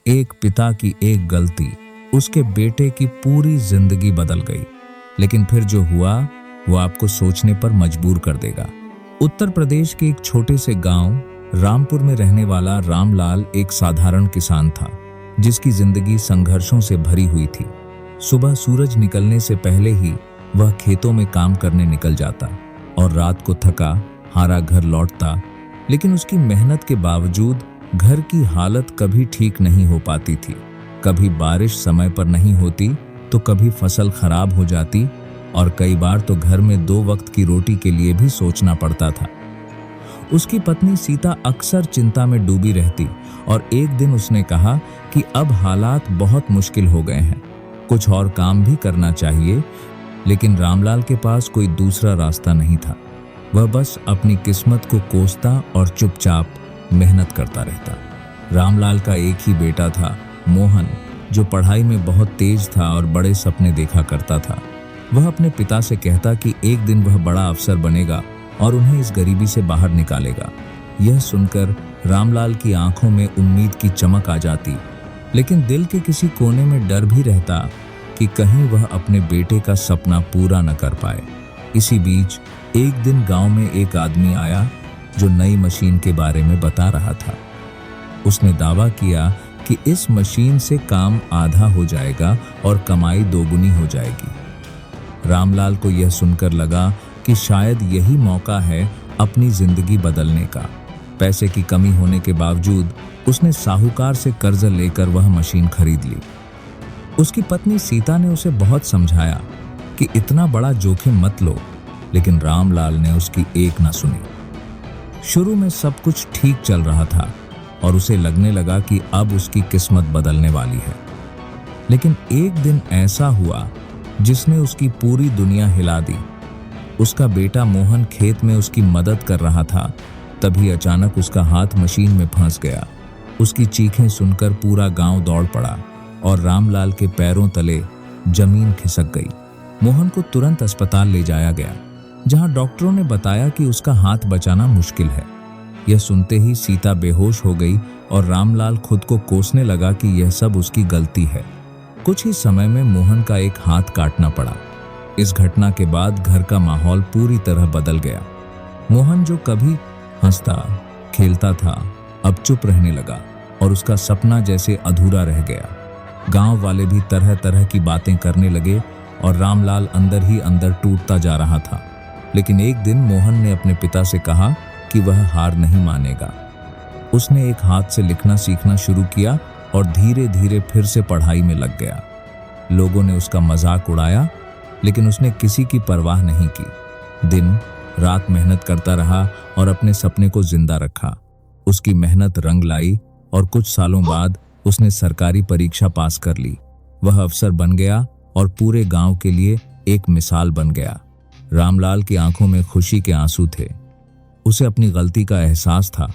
एक पिता की एक गलती उसके बेटे की पूरी जिंदगी बदल गई। लेकिन फिर जो हुआ वो आपको सोचने पर मजबूर कर देगा। उत्तर प्रदेश के एक छोटे से गांव रामपुर में रहने वाला रामलाल एक साधारण किसान था, जिसकी जिंदगी संघर्षों से भरी हुई थी। सुबह सूरज निकलने से पहले ही वह खेतों में काम करने निकल जाता और रात को थका हारा घर लौटता। लेकिन उसकी मेहनत के बावजूद घर की हालत कभी ठीक नहीं हो पाती थी। कभी बारिश समय पर नहीं होती तो कभी फसल खराब हो जाती और कई बार तो घर में 2 वक्त की रोटी के लिए भी सोचना पड़ता था। उसकी पत्नी सीता अक्सर चिंता में डूबी रहती और एक दिन उसने कहा कि अब हालात बहुत मुश्किल हो गए हैं, कुछ और काम भी करना चाहिए। लेकिन रामलाल के पास कोई दूसरा रास्ता नहीं था। वह बस अपनी किस्मत को कोसता और चुपचाप मेहनत करता रहता। रामलाल का एक ही बेटा था, मोहन, जो पढ़ाई में बहुत तेज था और बड़े सपने देखा करता था। वह अपने पिता से कहता कि एक दिन वह बड़ा अफसर बनेगा और उन्हें इस गरीबी से बाहर निकालेगा। यह सुनकर रामलाल की आंखों में उम्मीद की चमक आ जाती, लेकिन दिल के किसी कोने में डर भी रहता कि कहीं वह अपने बेटे का सपना पूरा न कर पाए। इसी बीच एक दिन गांव में एक आदमी आया जो नई मशीन के बारे में बता रहा था। उसने दावा किया कि इस मशीन से काम आधा हो जाएगा और कमाई दोगुनी हो जाएगी। रामलाल को यह सुनकर लगा कि शायद यही मौका है अपनी जिंदगी बदलने का। पैसे की कमी होने के बावजूद उसने साहूकार से कर्ज लेकर वह मशीन खरीद ली। उसकी पत्नी सीता ने उसे बहुत समझाया कि इतना बड़ा जोखिम मत लो, लेकिन रामलाल ने उसकी एक ना सुनी। शुरू में सब कुछ ठीक चल रहा था और उसे लगने लगा कि अब उसकी किस्मत बदलने वाली है। लेकिन एक दिन ऐसा हुआ जिसने उसकी पूरी दुनिया हिला दी। उसका बेटा मोहन खेत में उसकी मदद कर रहा था, तभी अचानक उसका हाथ मशीन में फंस गया। उसकी चीखें सुनकर पूरा गांव दौड़ पड़ा और रामलाल के पैरों तले जमीन खिसक गई। मोहन को तुरंत अस्पताल ले जाया गया, जहां डॉक्टरों ने बताया कि उसका हाथ बचाना मुश्किल है। यह सुनते ही सीता बेहोश हो गई और रामलाल खुद को कोसने लगा कि यह सब उसकी गलती है। कुछ ही समय में मोहन का एक हाथ काटना पड़ा। इस घटना के बाद घर का माहौल पूरी तरह बदल गया। मोहन, जो कभी हंसता खेलता था, अब चुप रहने लगा और उसका सपना जैसे अधूरा रह गया। गांव वाले भी तरह तरह की बातें करने लगे और रामलाल अंदर ही अंदर टूटता जा रहा था। लेकिन एक दिन मोहन ने अपने पिता से कहा कि वह हार नहीं मानेगा। उसने एक हाथ से लिखना सीखना शुरू किया और धीरे धीरे फिर से पढ़ाई में लग गया। लोगों ने उसका मजाक उड़ाया, लेकिन उसने किसी की परवाह नहीं की। दिन रात मेहनत करता रहा और अपने सपने को जिंदा रखा। उसकी मेहनत रंग लाई और कुछ सालों बाद उसने सरकारी परीक्षा पास कर ली। वह अफसर बन गया और पूरे गांव के लिए एक मिसाल बन गया। रामलाल की आंखों में खुशी के आंसू थे। उसे अपनी गलती का एहसास था,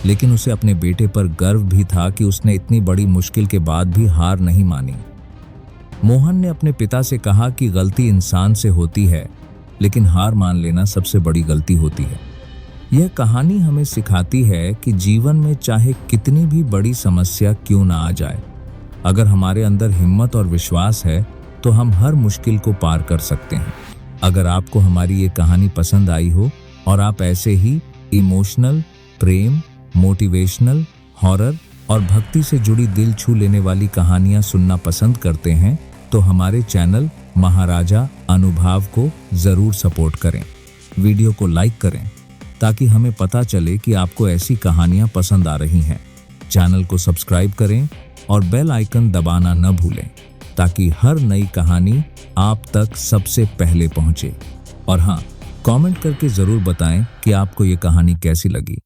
लेकिन उसे अपने बेटे पर गर्व भी था कि उसने इतनी बड़ी मुश्किल के बाद भी हार नहीं मानी। मोहन ने अपने पिता से कहा कि गलती इंसान से होती है, लेकिन हार मान लेना सबसे बड़ी गलती होती है। यह कहानी हमें सिखाती है कि जीवन में चाहे कितनी भी बड़ी समस्या क्यों ना आ जाए, अगर हमारे अंदर हिम्मत और विश्वास है तो हम हर मुश्किल को पार कर सकते हैं। अगर आपको हमारी ये कहानी पसंद आई हो और आप ऐसे ही इमोशनल, प्रेम, मोटिवेशनल, हॉरर और भक्ति से जुड़ी दिल छू लेने वाली कहानियां सुनना पसंद करते हैं, तो हमारे चैनल महाराजा अनुभव को जरूर सपोर्ट करें। वीडियो को लाइक करें ताकि हमें पता चले कि आपको ऐसी कहानियां पसंद आ रही हैं। चैनल को सब्सक्राइब करें और बेल आइकन दबाना न भूलें ताकि हर नई कहानी आप तक सबसे पहले पहुंचे। और हाँ, कमेंट करके जरूर बताएं कि आपको ये कहानी कैसी लगी।